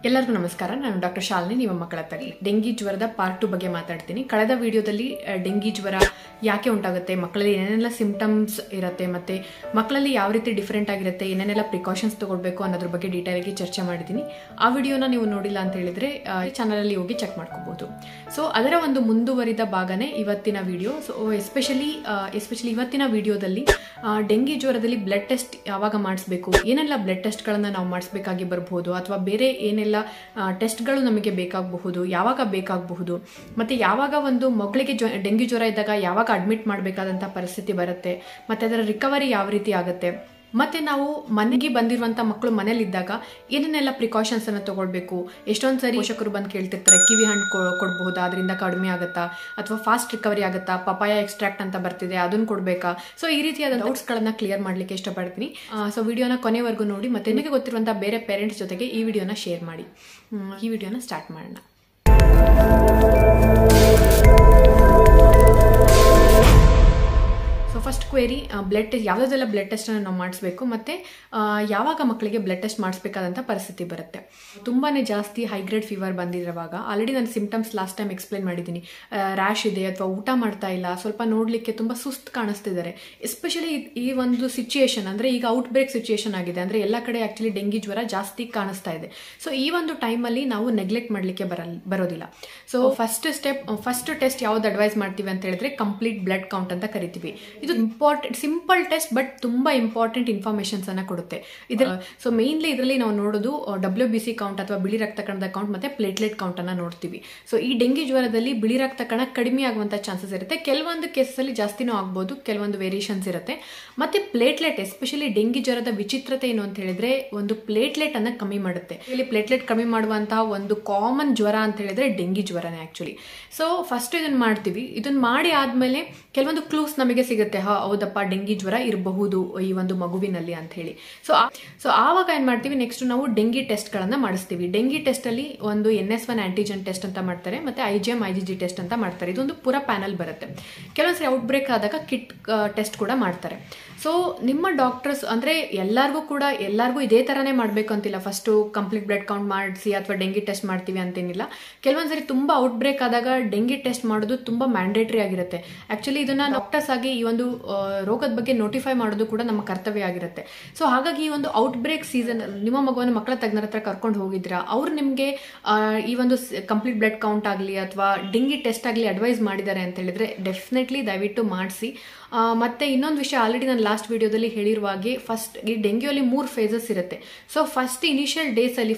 ಎಲ್ಲರಿಗೂ ನಮಸ್ಕಾರ. ನಾನು ಡಾಕ್ಟರ್ ಶಾಲಿನಿ, ನಿಮ್ಮ ಮಕ್ಕಳ ತಜ್ಞೆ. ಡೆಂಗಿ ಜ್ವರದ ಪಾರ್ಟ್ 2 ಬಗ್ಗೆ ಮಾತಾಡ್ತೀನಿ. ಕಳೆದ ವಿಡಿಯೋದಲ್ಲಿ ಡೆಂಗಿ ಜ್ವರ ಯಾಕೆ ಉಂಟಾಗುತ್ತೆ, ಮಕ್ಕಳಲ್ಲಿ ಏನೇನೆಲ್ಲ ಸಿಂಪ್ಟಮ್ಸ್ ಇರುತ್ತೆ, ಮತ್ತೆ ಮಕ್ಕಳಲ್ಲಿ ಯಾವ ರೀತಿ ಡಿಫ್ರೆಂಟ್ ಆಗಿರುತ್ತೆ, ಏನೇನೆಲ್ಲ ಪ್ರಿಕಾಷನ್ಸ್ ತಗೊಳ್ಬೇಕು ಅನ್ನೋದ್ರ ಬಗ್ಗೆ ಡೀಟೇಲ್ ಆಗಿ ಚರ್ಚೆ ಮಾಡಿದ್ದೀನಿ. ಆ ವಿಡಿಯೋನ ನೀವು ನೋಡಿಲ್ಲ ಅಂತ ಹೇಳಿದ್ರೆ ಈ ಚಾನಲಲ್ಲಿ ಹೋಗಿ ಚೆಕ್ ಮಾಡ್ಕೋಬಹುದು. ಸೊ ಅದರ ಒಂದು ಮುಂದುವರಿದ ಭಾಗನೇ ಇವತ್ತಿನ ವಿಡಿಯೋ. ಸೊ ಎಸ್ಪೆಷಲಿ ಇವತ್ತಿನ ವಿಡಿಯೋದಲ್ಲಿ ಡೆಂಗಿ ಜ್ವರದಲ್ಲಿ ಬ್ಲಡ್ ಟೆಸ್ಟ್ ಯಾವಾಗ ಮಾಡಿಸ್ಬೇಕು, ಏನೆಲ್ಲ ಬ್ಲಡ್ ಟೆಸ್ಟ್ಗಳನ್ನು ನಾವು ಮಾಡಿಸ್ಬೇಕಾಗಿ ಬರಬಹುದು, ಅಥವಾ ಬೇರೆ ಏನೆಲ್ಲ ಟೆಸ್ಟ್ಗಳು ನಮಗೆ ಬೇಕಾಗಬಹುದು, ಯಾವಾಗ ಬೇಕಾಗಬಹುದು, ಮತ್ತೆ ಯಾವಾಗ ಒಂದು ಮಕ್ಕಳಿಗೆ ಡೆಂಗ್ಯೂ ಜ್ವರ ಇದ್ದಾಗ ಯಾವಾಗ ಅಡ್ಮಿಟ್ ಮಾಡಬೇಕಾದಂಥ ಪರಿಸ್ಥಿತಿ ಬರುತ್ತೆ, ಮತ್ತೆ ಅದರ ರಿಕವರಿ ಯಾವ ರೀತಿ ಆಗುತ್ತೆ, ಮತ್ತೆ ನಾವು ಮನೆಗೆ ಬಂದಿರುವಂಥ ಮಕ್ಕಳು ಮನೇಲಿದ್ದಾಗ ಏನೇನೆಲ್ಲ ಪ್ರಿಕಾಷನ್ಸ್ ಅನ್ನು ತಗೊಳ್ಬೇಕು. ಎಷ್ಟೊಂದು ಸರಿ ಪೋಷಕರು ಬಂದು ಕೇಳ್ತಿರ್ತಾರೆ, ಕಿವಿ ಹಣ್ಣು ಕೊಡಬಹುದಾ, ಅದರಿಂದ ಕಡಿಮೆ ಆಗುತ್ತಾ, ಅಥವಾ ಫಾಸ್ಟ್ ರಿಕವರಿ ಆಗುತ್ತಾ, ಪಪಾಯ ಎಕ್ಸ್ಟ್ರಾಕ್ಟ್ ಅಂತ ಬರ್ತಿದೆ ಅದನ್ನು ಕೊಡಬೇಕಾ. ಸೊ ಈ ರೀತಿಯಾದ ಡೌಟ್ಸ್ಗಳನ್ನ ಕ್ಲಿಯರ್ ಮಾಡಲಿಕ್ಕೆ ಇಷ್ಟಪಡ್ತೀನಿ. ಸೊ ವಿಡಿಯೋನ ಕೊನೆವರೆಗೂ ನೋಡಿ, ಮತ್ತೆ ನಿಮಗೆ ಗೊತ್ತಿರುವಂಥ ಬೇರೆ ಪೇರೆಂಟ್ಸ್ ಜೊತೆಗೆ ಈ ವಿಡಿಯೋನ ಶೇರ್ ಮಾಡಿ. ಈ ವಿಡಿಯೋನ ಸ್ಟಾರ್ಟ್ ಮಾಡೋಣ. ಫಸ್ಟ್ ಕ್ವೇರಿ, ಬ್ಲಡ್ ಟೆಸ್ಟ್ ಯಾವುದೆಲ್ಲ ಬ್ಲಡ್ ಟೆಸ್ಟನ್ನು ನಾವು ಮಾಡಿಸ್ಬೇಕು, ಮತ್ತು ಯಾವಾಗ ಮಕ್ಕಳಿಗೆ ಬ್ಲಡ್ ಟೆಸ್ಟ್ ಮಾಡಿಸ್ಬೇಕಾದಂಥ ಪರಿಸ್ಥಿತಿ ಬರುತ್ತೆ. ತುಂಬಾ ಜಾಸ್ತಿ ಹೈಗ್ರೇಡ್ ಫೀವರ್ ಬಂದಿರುವಾಗ, ಆಲ್ರೆಡಿ ನಾನು ಸಿಂಪ್ಟಮ್ಸ್ ಲಾಸ್ಟ್ ಟೈಮ್ ಎಕ್ಸ್ಪ್ಲೇನ್ ಮಾಡಿದ್ದೀನಿ. ರ್ಯಾಶ್ ಇದೆ, ಅಥವಾ ಊಟ ಮಾಡ್ತಾ ಇಲ್ಲ, ಸ್ವಲ್ಪ ನೋಡಲಿಕ್ಕೆ ತುಂಬ ಸುಸ್ತು ಕಾಣಿಸ್ತಿದ್ದಾರೆ. ಎಸ್ಪೆಷಲಿ ಈ ಒಂದು ಸಿಚುಯೇಷನ್ ಅಂದರೆ ಈಗ ಔಟ್ ಬ್ರೇಕ್ ಸಿಚುಯೇಷನ್ ಆಗಿದೆ, ಅಂದರೆ ಎಲ್ಲ ಕಡೆ ಆ್ಯಕ್ಚುಲಿ ಡೆಂಗಿ ಜ್ವರ ಜಾಸ್ತಿ ಕಾಣಿಸ್ತಾ ಇದೆ. ಸೊ ಈ ಒಂದು ಟೈಮಲ್ಲಿ ನಾವು ನೆಗ್ಲೆಕ್ಟ್ ಮಾಡಲಿಕ್ಕೆ ಬರೋದಿಲ್ಲ. ಸೊ ಫಸ್ಟ್ ಟೆಸ್ಟ್ ಯಾವ್ದು ಅಡ್ವೈಸ್ ಮಾಡ್ತೀವಿ ಅಂತ ಹೇಳಿದ್ರೆ ಕಂಪ್ಲೀಟ್ ಬ್ಲಡ್ ಕೌಂಟ್ ಅಂತ ಕರಿತೀವಿ. ಇದು ಸಿಂಪಲ್ ಟೆಸ್ಟ್, ಬಟ್ ತುಂಬಾ ಇಂಪಾರ್ಟೆಂಟ್ ಇನ್ಫಾರ್ಮೇಶನ್ಸ್ ಅನ್ನ ಕೊಡುತ್ತೆ. ಸೊ ಮೇನ್ಲಿ ಇದರಲ್ಲಿ ನಾವು ನೋಡೋದು WBC ಕೌಂಟ್ ಅಥವಾ ಬಿಳಿ ರಕ್ತ ಕಣದ ಕೌಂಟ್ ಮತ್ತೆ ಪ್ಲೇಟ್ಲೆಟ್ ಕೌಂಟ್ ಅನ್ನ ನೋಡ್ತೀವಿ. ಸೊ ಈ ಡೆಂಗಿ ಜ್ವರದಲ್ಲಿ ಬಿಳಿ ರಕ್ತ ಕಣ ಕಡಿಮೆ ಆಗುವಂತ ಚಾನ್ಸಸ್ ಇರುತ್ತೆ. ಕೆಲವೊಂದು ಕೇಸಲ್ಲಿ ಜಾಸ್ತಿನೂ ಆಗ್ಬಹುದು, ಕೆಲವೊಂದು ವೇರಿಯೇಷನ್ಸ್ ಇರುತ್ತೆ. ಮತ್ತೆ ಪ್ಲೇಟ್ಲೆಟ್, ಎಸ್ಪೆಷಲಿ ಡೆಂಗಿ ಜ್ವರದ ವಿಚಿತ್ರತೆ ಏನು ಅಂತ ಹೇಳಿದ್ರೆ ಒಂದು ಪ್ಲೇಟ್ಲೆಟ್ ಅನ್ನ ಕಮ್ಮಿ ಮಾಡುತ್ತೆ. ಇಲ್ಲಿ ಪ್ಲೇಟ್ಲೆಟ್ ಕಮ್ಮಿ ಮಾಡುವಂತಹ ಒಂದು ಕಾಮನ್ ಜ್ವರ ಅಂತ ಹೇಳಿದ್ರೆ ಡೆಂಗಿ ಜ್ವರನೇ ಆಕ್ಚುಲಿ. ಸೊ ಫಸ್ಟ್ ಇದನ್ನ ಮಾಡ್ತೀವಿ. ಇದನ್ನ ಮಾಡಿ ಆದ್ಮೇಲೆ ಕೆಲವೊಂದು ಕ್ಲೂಸ್ ನಮಗೆ ಸಿಗುತ್ತೆ, ಹೌದಪ್ಪ ಡೆಂಗಿ ಜ್ವರ ಇರಬಹುದು ಈ ಒಂದು ಮಗುವಿನಲ್ಲಿ ಅಂತ ಹೇಳಿ. ಸೊ ಆವಾಗ ಏನ್ ಮಾಡ್ತೀವಿ, ನೆಕ್ಸ್ಟ್ ನಾವು ಡೆಂಗಿ ಟೆಸ್ಟ್ ಗಳನ್ನ ಮಾಡಿಸ್ತೀವಿ. ಡೆಂಗಿ ಟೆಸ್ಟ್ ಅಲ್ಲಿ ಒಂದು NS1 ಆಂಟಿಜೆನ್ ಟೆಸ್ಟ್ ಅಂತ ಮಾಡ್ತಾರೆ, ಮತ್ತೆ IgM IgG ಟೆಸ್ಟ್ ಅಂತ ಮಾಡ್ತಾರೆ. ಇದೊಂದು ಪೂರ ಪ್ಯಾನಲ್ ಬರುತ್ತೆ. ಕೆಲವೊಂದ್ಸರಿ ಔಟ್ ಬ್ರೇಕ್ ಆದಾಗ ಕಿಟ್ ಟೆಸ್ಟ್ ಕೂಡ ಮಾಡ್ತಾರೆ. ಸೊ ನಿಮ್ಮ ಡಾಕ್ಟರ್ಸ್ ಅಂದ್ರೆ ಎಲ್ಲರಿಗೂ ಇದೇ ತರನೇ ಮಾಡ್ಬೇಕು ಅಂತಿಲ್ಲ. ಫಸ್ಟ್ ಕಂಪ್ಲೀಟ್ ಬ್ಲಡ್ ಕೌಂಟ್ ಮಾಡಿಸಿ ಅಥವಾ ಡೆಂಗಿ ಟೆಸ್ಟ್ ಮಾಡ್ತೀವಿ ಅಂತೇನಿಲ್ಲ. ಕೆಲವೊಂದ್ಸರಿ ತುಂಬಾ ಔಟ್ ಬ್ರೇಕ್ ಆದಾಗ ಡೆಂಗಿ ಟೆಸ್ಟ್ ಮಾಡೋದು ತುಂಬಾ ಮ್ಯಾಂಡೇಟರಿ ಆಗಿರುತ್ತೆ. ಆಕ್ಚುಲಿ ಇದನ್ನ ಡಾಕ್ಟರ್ಸ್ ಆಗಿ ಈ ಒಂದು ರೋಗದ ಬಗ್ಗೆ ನೋಟಿಫೈ ಮಾಡೋದು ಕೂಡ ನಮ್ಮ ಕರ್ತವ್ಯ ಆಗಿರುತ್ತೆ. ಸೊ ಹಾಗಾಗಿ ಈ ಒಂದು ಔಟ್ ಬ್ರೇಕ್ ಸೀಸನ್ ನಿಮ್ಮ ಮಗುವನ್ನು ಮಕ್ಕಳ ತಜ್ಞರ ಹತ್ರ ಕರ್ಕೊಂಡು ಹೋಗಿದ್ದೀರಾ, ಅವ್ರು ನಿಮಗೆ ಈ ಒಂದು ಕಂಪ್ಲೀಟ್ ಬ್ಲಡ್ ಕೌಂಟ್ ಆಗಲಿ ಅಥವಾ ಡೆಂಗಿ ಟೆಸ್ಟ್ ಆಗಲಿ ಅಡ್ವೈಸ್ ಮಾಡಿದ್ದಾರೆ ಅಂತ ಹೇಳಿದ್ರೆ ಡೆಫಿನೆಟ್ಲಿ ದಯವಿಟ್ಟು ಮಾಡಿಸಿ. ಮತ್ತೆ ಇನ್ನೊಂದು ವಿಷಯ, ಆಲ್ರೆಡಿ ನಾನು ಲಾಸ್ಟ್ ವಿಡಿಯೋದಲ್ಲಿ ಹೇಳಿರುವ ಹಾಗೆ ಫಸ್ಟ್ ಈ ಡೆಂಗ್ಯೂಲಿ 3 ಫೇಸಸ್ ಇರುತ್ತೆ. ಸೊ ಫಸ್ಟ್ ಇನಿಷಿಯಲ್ ಡೇಸ್ ಅಲ್ಲಿ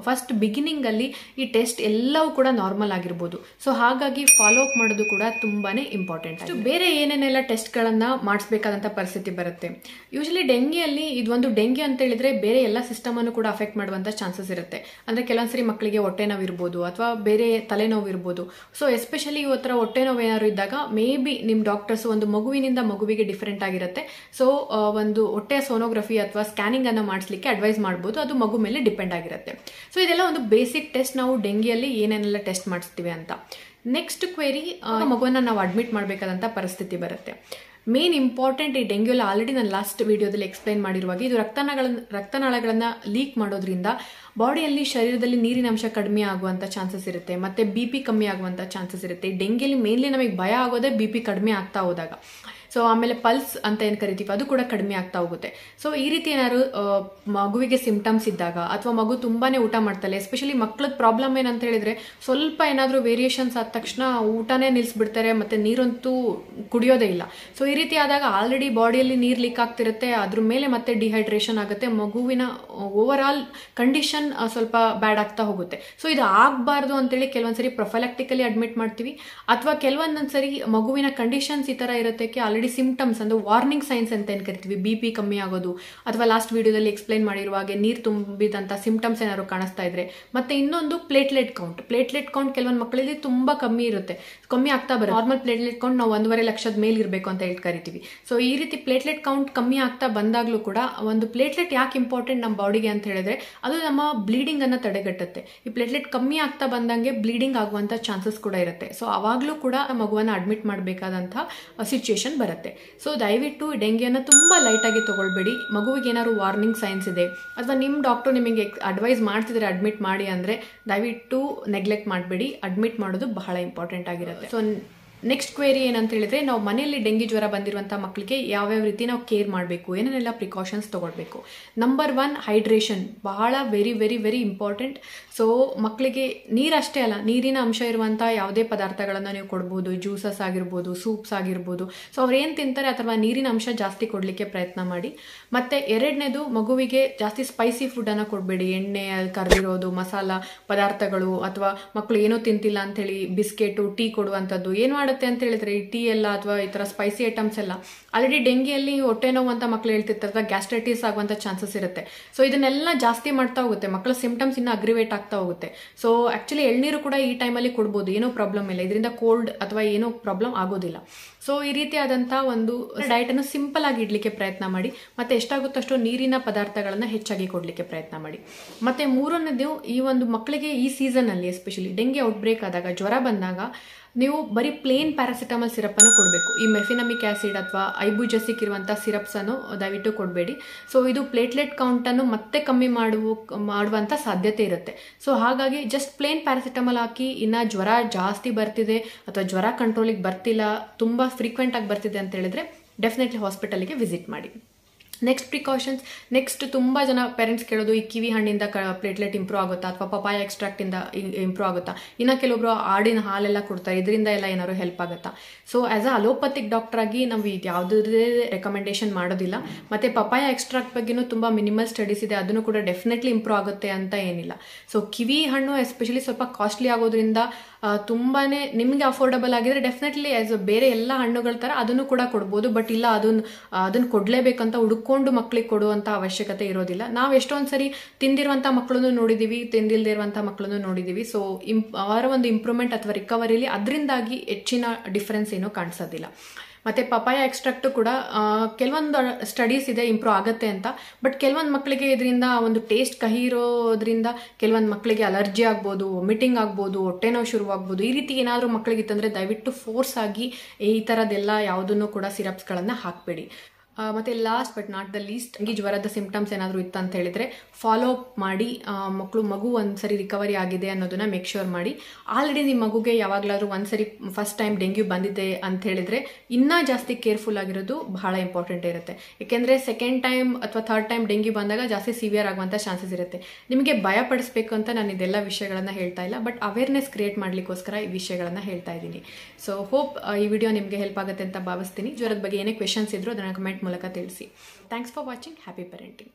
ಫಸ್ಟ್ ಬಿಗಿನಿಂಗ್ ಅಲ್ಲಿ ಈ ಟೆಸ್ಟ್ ಎಲ್ಲವೂ ಕೂಡ ನಾರ್ಮಲ್ ಆಗಿರ್ಬೋದು. ಸೊ ಹಾಗಾಗಿ ಫಾಲೋ ಅಪ್ ಮಾಡೋದು ಕೂಡ ತುಂಬಾನೇ ಇಂಪಾರ್ಟೆಂಟ್. ಬೇರೆ ಏನೇನೆಲ್ಲ ಟೆಸ್ಟ್ ಗಳನ್ನ ಮಾಡಿಸಬೇಕಾದಂತ ಪರಿಸ್ಥಿತಿ ಬರುತ್ತೆ. ಯೂಶಲಿ ಡೆಂಗಿಯಲ್ಲಿ ಇದೊಂದು ಡೆಂಗಿ ಅಂತ ಹೇಳಿದ್ರೆ ಬೇರೆ ಎಲ್ಲ ಸಿಸ್ಟಮ್ ಅನ್ನು ಕೂಡ ಅಫೆಕ್ಟ್ ಮಾಡುವಂತ ಚಾನ್ಸಸ್ ಇರುತ್ತೆ. ಅಂದ್ರೆ ಕೆಲವೊಂದ್ಸರಿ ಮಕ್ಕಳಿಗೆ ಹೊಟ್ಟೆ ನೋವು ಇರ್ಬೋದು, ಅಥವಾ ಬೇರೆ ತಲೆನೋವು ಇರ್ಬೋದು. ಸೊ ಎಸ್ಪೆಷಲಿ ಇವತ್ತರ ಹೊಟ್ಟೆ ನೋವು ಏನಾದ್ರು ಇದ್ದಾಗ ಮೇ ಬಿ ನಿಮ್ ಡಾಕ್ಟರ್ಸ್ ಒಂದು ಮಗುವಿನಿಂದ ಮಗುವಿಗೆ ಡಿಫರೆಂಟ್ ಆಗಿರುತ್ತೆ. ಸೊ ಒಂದು ಹೊಟ್ಟೆ ಸೋನೋಗ್ರಫಿ ಅಥವಾ ಸ್ಕ್ಯಾನಿಂಗ್ ಅನ್ನು ಮಾಡಿಸ್ಲಿಕ್ಕೆ ಅಡ್ವೈಸ್ ಮಾಡಬಹುದು. ಅದು ಮಗು ಮೇಲೆ ಡಿಪೆಂಡ್ ಆಗಿರುತ್ತೆ. ಸೊ ಇದೆಲ್ಲ ಒಂದು ಬೇಸಿಕ್ ಟೆಸ್ಟ್, ನಾವು ಡೆಂಗಿಯಲ್ಲಿ ಏನೇನೆಲ್ಲ ಟೆಸ್ಟ್ ಮಾಡಿಸ್ತೀವಿ ಅಂತ. ನೆಕ್ಸ್ಟ್ ಕ್ವೇರಿ, ಮಗುವನ್ನ ನಾವು ಅಡ್ಮಿಟ್ ಮಾಡಬೇಕಾದಂತ ಪರಿಸ್ಥಿತಿ ಬರುತ್ತೆ. ಮೇನ್ ಇಂಪಾರ್ಟೆಂಟ್ ಈ ಡೆಂಗ್ಯೂಲ್ ಆಲ್ರೆಡಿ ನಾನು ಲಾಸ್ಟ್ ವಿಡಿಯೋದಲ್ಲಿ ಎಕ್ಸ್ಪ್ಲೈನ್ ಮಾಡಿರುವಾಗ, ಇದು ರಕ್ತನಾಳಗಳನ್ನ ಲೀಕ್ ಮಾಡೋದ್ರಿಂದ ಬಾಡಿಯಲ್ಲಿ ಶರೀರದಲ್ಲಿ ನೀರಿನ ಅಂಶ ಕಡಿಮೆ ಆಗುವಂತ ಚಾನ್ಸಸ್ ಇರುತ್ತೆ, ಮತ್ತೆ BP ಕಮ್ಮಿ ಆಗುವಂತ ಚಾನ್ಸಸ್ ಇರುತ್ತೆ. ಡೆಂಗಿಯಲ್ಲಿ ಮೇನ್ಲಿ ನಮಗೆ ಭಯ ಆಗೋದೇ BP ಕಡಿಮೆ ಆಗ್ತಾ ಹೋದಾಗ. ಸೊ ಆಮೇಲೆ ಪಲ್ಸ್ ಅಂತ ಏನು ಕರಿತೀವಿ ಅದು ಕೂಡ ಕಡಿಮೆ ಆಗ್ತಾ ಹೋಗುತ್ತೆ. ಸೊ ಈ ರೀತಿ ಏನಾದ್ರು ಮಗುವಿಗೆ ಸಿಂಪ್ಟಮ್ಸ್ ಇದ್ದಾಗ, ಅಥವಾ ಮಗು ತುಂಬಾನೇ ಊಟ ಮಾಡ್ತಲ್ಲ, ಎಸ್ಪೆಷಲಿ ಮಕ್ಕಳದ ಪ್ರಾಬ್ಲಮ್ ಏನಂತ ಹೇಳಿದ್ರೆ ಸ್ವಲ್ಪ ಏನಾದ್ರು ವೇರಿಯೇಷನ್ಸ್ ಆದ ತಕ್ಷಣ ಊಟನೇ ನಿಲ್ಲಿಸ್ಬಿಡ್ತಾರೆ, ಮತ್ತೆ ನೀರಂತೂ ಕುಡಿಯೋದೇ ಇಲ್ಲ. ಸೊ ಈ ರೀತಿ ಆದಾಗ ಆಲ್ರೆಡಿ ಬಾಡಿಯಲ್ಲಿ ನೀರು ಲೀಕ್ ಆಗ್ತಿರುತ್ತೆ, ಅದ್ರ ಮೇಲೆ ಮತ್ತೆ ಡಿಹೈಡ್ರೇಷನ್ ಆಗುತ್ತೆ, ಮಗುವಿನ ಓವರ್ ಆಲ್ ಕಂಡೀಷನ್ ಸ್ವಲ್ಪ ಬ್ಯಾಡ್ ಆಗ್ತಾ ಹೋಗುತ್ತೆ. ಸೊ ಇದು ಆಗಬಾರ್ದು ಅಂತೇಳಿ ಕೆಲವೊಂದ್ಸರಿ ಪ್ರೊಫೈಲಾಕ್ಟಿಕಲಿ ಅಡ್ಮಿಟ್ ಮಾಡ್ತೀವಿ, ಅಥವಾ ಕೆಲವೊಂದೊಂದ್ಸರಿ ಮಗುವಿನ ಕಂಡೀಷನ್ಸ್ ಈ ತರ ಇರುತ್ತೆ, ಆಲ್ರೆಡಿ ಸಿಂಪ್ಟಮ್ಸ್ ಅಂದ್ರೆ ವಾರ್ನಿಂಗ್ ಸೈನ್ಸ್ ಅಂತ ಏನ್ ಕರಿತೀವಿ, BP ಕಮ್ಮಿ ಆಗೋದು, ಅಥವಾ ಲಾಸ್ಟ್ ವಿಡಿಯೋದಲ್ಲಿ ಎಕ್ಸ್ಪ್ಲೈನ್ ಮಾಡಿರುವ ಹಾಗೆ ನೀರು ತುಂಬಿದಂತ ಸಿಂಪ್ಟಮ್ಸ್ ಏನಾದ್ರು ಕಾಣಿಸ್ತಾ ಇದ್ರೆ. ಮತ್ತೆ ಇನ್ನೊಂದು ಪ್ಲೇಟ್ಲೆಟ್ ಕೌಂಟ್ ಕೆಲವೊಂದು ಮಕ್ಕಳಲ್ಲಿ ತುಂಬಾ ಕಮ್ಮಿ ಆಗ್ತಾ ಬರುತ್ತೆ. ನಾರ್ಮಲ್ ಪ್ಲೇಟ್ಲೆಟ್ ಕೌಂಟ್ ನಾವು 1.5 ಲಕ್ಷದ ಮೇಲೆ ಇರಬೇಕು ಅಂತ ಹೇಳಿ ಕರಿತೀವಿ. ಸೊ ಈ ರೀತಿ ಪ್ಲೇಟ್ಲೆಟ್ ಕೌಂಟ್ ಕಮ್ಮಿ ಆಗ್ತಾ ಬಂದಾಗ್ಲೂ ಕೂಡ, ಒಂದು ಪ್ಲೇಟ್ಲೆಟ್ ಯಾಕೆ ಇಂಪಾರ್ಟೆಂಟ್ ನಮ್ಮ ಬಾಡಿಗೆ ಅಂತ ಹೇಳಿದ್ರೆ ಅದು ನಮ್ಮ ಬ್ಲೀಡಿಂಗ್ ಅನ್ನ ತಡೆಗಟ್ಟುತ್ತೆ. ಈ ಪ್ಲೇಟ್ಲೆಟ್ ಕಮ್ಮಿ ಆಗ್ತಾ ಬಂದಂಗೆ ಬ್ಲೀಡಿಂಗ್ ಆಗುವಂತ ಚಾನ್ಸಸ್ ಕೂಡ ಇರುತ್ತೆ. ಸೊ ಅವಾಗ್ಲೂ ಕೂಡ ಮಗುವನ್ನ ಅಡ್ಮಿಟ್ ಮಾಡಬೇಕಾದಂತಹ ಸಿಚುಯೇಷನ್ ಬರುತ್ತೆ. ಸೊ ದಯವಿಟ್ಟು ಡೆಂಗಿಯನ್ನು ತುಂಬ ಲೈಟಾಗಿ ತೊಗೊಳ್ಬೇಡಿ. ಮಗುವಿಗೆ ಏನಾದ್ರು ವಾರ್ನಿಂಗ್ ಸೈನ್ಸ್ ಇದೆ ಅಥವಾ ನಿಮ್ಮ ಡಾಕ್ಟರ್ ನಿಮಗೆ ಅಡ್ವೈಸ್ ಮಾಡ್ತಿದ್ರೆ ಅಡ್ಮಿಟ್ ಮಾಡಿ ಅಂದರೆ ದಯವಿಟ್ಟು ನೆಗ್ಲೆಕ್ಟ್ ಮಾಡಬೇಡಿ. ಅಡ್ಮಿಟ್ ಮಾಡೋದು ಬಹಳ ಇಂಪಾರ್ಟೆಂಟ್ ಆಗಿರುತ್ತೆ. ಸೊ ನೆಕ್ಸ್ಟ್ ಕ್ವೇರಿ ಏನಂತ ಹೇಳಿದ್ರೆ, ನಾವು ಮನೆಯಲ್ಲಿ ಡೆಂಗಿ ಜ್ವರ ಬಂದಿರುವಂಥ ಮಕ್ಕಳಿಗೆ ಯಾವ್ಯಾವ ರೀತಿ ನಾವು ಕೇರ್ ಮಾಡಬೇಕು, ಏನೇನೆಲ್ಲ ಪ್ರಿಕಾಷನ್ಸ್ ತೊಗೊಳ್ಬೇಕು. ನಂಬರ್ 1 ಹೈಡ್ರೇಷನ್ ಬಹಳ very very very important. So ಮಕ್ಕಳಿಗೆ ನೀರಷ್ಟೇ ಅಲ್ಲ, ನೀರಿನ ಅಂಶ ಇರುವಂಥ ಯಾವುದೇ ಪದಾರ್ಥಗಳನ್ನು ನೀವು ಕೊಡ್ಬೋದು, ಜ್ಯೂಸಸ್ ಆಗಿರ್ಬೋದು, ಸೂಪ್ಸ್ ಆಗಿರ್ಬೋದು. ಸೊ ಅವ್ರು ಏನು ತಿಂತಾರೆ ಅಥವಾ ನೀರಿನ ಅಂಶ ಜಾಸ್ತಿ ಕೊಡಲಿಕ್ಕೆ ಪ್ರಯತ್ನ ಮಾಡಿ. ಮತ್ತು ಎರಡನೇದು, ಮಗುವಿಗೆ ಜಾಸ್ತಿ ಸ್ಪೈಸಿ ಫುಡ್ಡನ್ನು ಕೊಡಬೇಡಿ. ಎಣ್ಣೆ ಕರೆದಿರೋದು, ಮಸಾಲ ಪದಾರ್ಥಗಳು, ಅಥವಾ ಮಕ್ಕಳು ಏನೋ ತಿಂತಿಲ್ಲ ಅಂಥೇಳಿ ಬಿಸ್ಕೆಟು, ಟೀ ಕೊಡುವಂಥದ್ದು ಏನು ಮಾಡುತ್ತೆ ಅಂತ ಹೇಳಿದ್ರೆ, ಈ ಟೀ ಎಲ್ಲ ಅಥವಾ ಈ ಥರ ಸ್ಪೈಸಿ ಐಟಮ್ಸ್ ಎಲ್ಲ ಆಲ್ರೆಡಿ ಡೆಂಗಿಯಲ್ಲಿ ಹೊಟ್ಟೆ ನೋವು ಅಂತ ಮಕ್ಕಳು ಹೇಳ್ತಿರ್ತಾರೆ ಅಥವಾ ಗ್ಯಾಸ್ಟ್ರೈಟಿಸ್ ಆಗುವಂಥ ಚಾನ್ಸಸ್ ಇರುತ್ತೆ. ಸೊ ಇದನ್ನೆಲ್ಲ ಜಾಸ್ತಿ ಮಾಡ್ತಾ ಹೋಗುತ್ತೆ, ಮಕ್ಕಳ ಸಿಂಪ್ಟಮ್ಸ್ ಇನ್ನೂ ಅಗ್ರಿವೇಟ್ ಆಗ್ತಾ ಹೋಗುತ್ತೆ. ಸೊ ಆ್ಯಕ್ಚುಲಿ ಎಳ್ನೀರು ಕೂಡ ಈ ಟೈಮಲ್ಲಿ ಕೊಡ್ಬೋದು, ಏನೋ ಪ್ರಾಬ್ಲಮ್ ಇಲ್ಲ, ಇದರಿಂದ ಕೋಲ್ಡ್ ಅಥವಾ ಏನೋ ಪ್ರಾಬ್ಲಮ್ ಆಗೋದಿಲ್ಲ. ಸೊ ಈ ರೀತಿಯಾದಂಥ ಒಂದು ಡಯಟನ್ನು ಸಿಂಪಲ್ ಆಗಿ ಇಡಲಿಕ್ಕೆ ಪ್ರಯತ್ನ ಮಾಡಿ. ಮತ್ತು ಎಷ್ಟಾಗುತ್ತೋ ಅಷ್ಟು ನೀರಿನ ಪದಾರ್ಥಗಳನ್ನು ಹೆಚ್ಚಾಗಿ ಕೊಡಲಿಕ್ಕೆ ಪ್ರಯತ್ನ ಮಾಡಿ. ಮತ್ತು ಮೂರನೇದು, ಈ ಒಂದು ಮಕ್ಕಳಿಗೆ ಈ ಸೀಸನಲ್ಲಿ ಎಸ್ಪೆಷಲಿ ಡೆಂಗಿ ಔಟ್ಬ್ರೇಕ್ ಆದಾಗ, ಜ್ವರ ಬಂದಾಗ ನೀವು ಬರೀ ಪ್ಲೇನ್ ಪ್ಯಾರಾಸಿಟಮಾಲ್ ಸಿರಪ್ಪನ್ನು ಕೊಡಬೇಕು. ಈ ಮೆಫಿನಮಿಕ್ ಆ್ಯಸಿಡ್ ಅಥವಾ ಐಬುಜೆಸಿಕ್ ಇರುವಂಥ ಸಿರಪ್ಸನ್ನು ದಯವಿಟ್ಟು ಕೊಡಬೇಡಿ. ಸೊ ಇದು ಪ್ಲೇಟ್ಲೆಟ್ ಕೌಂಟನ್ನು ಮತ್ತೆ ಕಮ್ಮಿ ಮಾಡುವಂಥ ಸಾಧ್ಯತೆ ಇರುತ್ತೆ. ಸೊ ಹಾಗಾಗಿ ಜಸ್ಟ್ ಪ್ಲೇನ್ ಪ್ಯಾರಾಸಿಟಮಾಲ್ ಹಾಕಿ, ಇನ್ನು ಜ್ವರ ಜಾಸ್ತಿ ಬರ್ತಿದೆ ಅಥವಾ ಜ್ವರ ಕಂಟ್ರೋಲಿಗೆ ಬರ್ತಿಲ್ಲ, ತುಂಬ ಫ್ರೀಕ್ವೆಂಟಾಗಿ ಬರ್ತಿದೆ ಅಂತ ಹೇಳಿದ್ರೆ ಡೆಫಿನೆಟ್ಲಿ ಹಾಸ್ಪಿಟಲಿಗೆ ವಿಸಿಟ್ ಮಾಡಿ. ನೆಕ್ಸ್ಟ್ ಪ್ರಿಕಾಷನ್ಸ್, ನೆಕ್ಸ್ಟ್ ತುಂಬ ಜನ ಪೇರೆಂಟ್ಸ್ ಕೇಳೋದು, ಈ ಕಿವಿ ಹಣ್ಣಿಂದ ಪ್ಲೇಟ್ಲೆಟ್ ಇಂಪ್ರೂವ್ ಆಗುತ್ತಾ ಅಥವಾ ಪಪಾಯ ಎಕ್ಸ್ಟ್ರಾಕ್ಟಿಂದ ಇಂಪ್ರೂವ್ ಆಗುತ್ತಾ. ಇನ್ನು ಕೆಲವೊಬ್ರು ಆಡಿನ ಹಾಲೆಲ್ಲ ಕೊಡ್ತಾರೆ, ಇದರಿಂದ ಎಲ್ಲ ಏನಾದ್ರು ಹೆಲ್ಪ್ ಆಗುತ್ತಾ. So as a allopathic doctor ಆಗಿ ನಾವು ಇದು ಯಾವುದೇ ರೆಕಮೆಂಡೇಶನ್ ಮಾಡೋದಿಲ್ಲ. ಮತ್ತು ಪಪಾಯ ಎಕ್ಸ್ಟ್ರಾಕ್ಟ್ ಬಗ್ಗೆನೂ ತುಂಬ ಮಿನಿಮಲ್ ಸ್ಟಡೀಸ್ ಇದೆ, ಅದನ್ನು ಕೂಡ ಡೆಫಿನೆಟ್ಲಿ ಇಂಪ್ರೂವ್ ಆಗುತ್ತೆ ಅಂತ ಏನಿಲ್ಲ. ಸೊ ಕಿವಿ ಹಣ್ಣು ಎಸ್ಪೆಷಲಿ ಸ್ವಲ್ಪ ಕಾಸ್ಟ್ಲಿ ಆಗೋದ್ರಿಂದ ತುಂಬಾ ನಿಮಗೆ ಅಫೋರ್ಡಬಲ್ ಆಗಿದ್ರೆ ಡೆಫಿನೆಟ್ಲಿ ಆ್ಯಸ್ ಬೇರೆ ಎಲ್ಲ ಹಣ್ಣುಗಳ ಥರ ಅದನ್ನು ಕೂಡ ಕೊಡ್ಬೋದು. ಬಟ್ ಇಲ್ಲ, ಅದನ್ನು ಕೊಡಲೇಬೇಕಂತ ಹುಡುಕೊಂಡು ಮಕ್ಕಳಿಗೆ ಕೊಡುವಂಥ ಅವಶ್ಯಕತೆ ಇರೋದಿಲ್ಲ. ನಾವು ಎಷ್ಟೊಂದು ಸರಿ ತಿಂದಿರುವಂಥ ಮಕ್ಕಳನ್ನು ನೋಡಿದ್ದೀವಿ, ತಿಂದಿಲ್ಲದೆ ಇರುವಂಥ ಮಕ್ಕಳನ್ನು ನೋಡಿದ್ದೀವಿ. ಸೊ ಅವರ ಒಂದು ಇಂಪ್ರೂವ್ಮೆಂಟ್ ಅಥವಾ ರಿಕವರಿಲಿ ಅದರಿಂದಾಗಿ ಹೆಚ್ಚಿನ ಡಿಫ್ರೆನ್ಸ್ ಏನೂ ಕಾಣಿಸೋದಿಲ್ಲ. ಮತ್ತು ಪಪಾಯ ಎಕ್ಸ್ಟ್ರಾಕ್ಟು ಕೂಡ ಕೆಲವೊಂದು ಸ್ಟಡೀಸ್ ಇದೆ ಇಂಪ್ರೂವ್ ಆಗುತ್ತೆ ಅಂತ. ಬಟ್ ಕೆಲವೊಂದು ಮಕ್ಕಳಿಗೆ ಇದರಿಂದ ಒಂದು ಟೇಸ್ಟ್ ಕಹಿ ಇರೋದ್ರಿಂದ ಕೆಲವೊಂದು ಮಕ್ಕಳಿಗೆ ಅಲರ್ಜಿ ಆಗ್ಬೋದು, ವಾಮಿಟಿಂಗ್ ಆಗ್ಬೋದು, ಹೊಟ್ಟೆ ನೋವು ಶುರುವಾಗ್ಬೋದು. ಈ ರೀತಿ ಏನಾದರೂ ಮಕ್ಕಳಿಗೆ ಇತ್ತಂದರೆ ದಯವಿಟ್ಟು ಫೋರ್ಸ್ ಆಗಿ ಈ ಥರದ್ದೆಲ್ಲ ಯಾವುದನ್ನು ಕೂಡ ಸಿರಪ್ಸ್ಗಳನ್ನು ಹಾಕಬೇಡಿ. ಮತ್ತು last but not the least, ಈ ಜ್ವರದ ಸಿಂಪ್ಟಮ್ಸ್ ಏನಾದರೂ ಇತ್ತು ಅಂತ ಹೇಳಿದರೆ ಫಾಲೋ ಅಪ್ ಮಾಡಿ. ಮಗು ಒಂದ್ಸರಿ ರಿಕವರಿ ಆಗಿದೆ ಅನ್ನೋದನ್ನ ಮೇಕ್ ಶ್ಯೂರ್ ಮಾಡಿ. ಆಲ್ರೆಡಿ ನಿಮ್ಮ ಮಗುಗೆ ಯಾವಾಗಲಾದ್ರೂ ಒಂದ್ಸರಿ ಫಸ್ಟ್ ಟೈಮ್ ಡೆಂಗ್ಯೂ ಬಂದಿದೆ ಅಂತ ಹೇಳಿದ್ರೆ ಇನ್ನೂ ಜಾಸ್ತಿ ಕೇರ್ಫುಲ್ ಆಗಿರೋದು ಬಹಳ ಇಂಪಾರ್ಟೆಂಟ್ ಇರುತ್ತೆ. ಏಕೆಂದರೆ ಸೆಕೆಂಡ್ ಟೈಮ್ ಅಥವಾ ಥರ್ಡ್ ಟೈಮ್ ಡೆಂಗ್ಯೂ ಬಂದಾಗ ಜಾಸ್ತಿ ಸಿವಿಯರ್ ಆಗುವಂಥ ಚಾನ್ಸಸ್ ಇರುತ್ತೆ. ನಿಮಗೆ ಭಯ ಪಡಿಸ್ಬೇಕು ಅಂತ ನಾನು ಇದೆಲ್ಲ ವಿಷಯಗಳನ್ನು ಹೇಳ್ತಾ ಇಲ್ಲ, ಬಟ್ ಅವೇರ್ನೆಸ್ ಕ್ರಿಯೇಟ್ ಮಾಡಲಿಕ್ಕೋಸ್ಕರ ಈ ವಿಷಯಗಳನ್ನು ಹೇಳ್ತಾ ಇದ್ದೀನಿ. ಸೊ ಹೋಪ್ ಈ ವಿಡಿಯೋ ನಿಮಗೆ ಹೆಲ್ಪ್ ಆಗುತ್ತೆ ಅಂತ ಭಾವಿಸ್ತೀನಿ. ಜ್ವರದ ಬಗ್ಗೆ ಏನೇ ಕ್ವೆಶನ್ಸ್ ಇದ್ರೂ ಅದನ್ನು ಕಮೆಂಟ್ ಮೂಲಕ ತಿಳಿಸಿ. Thanks for watching. Happy parenting.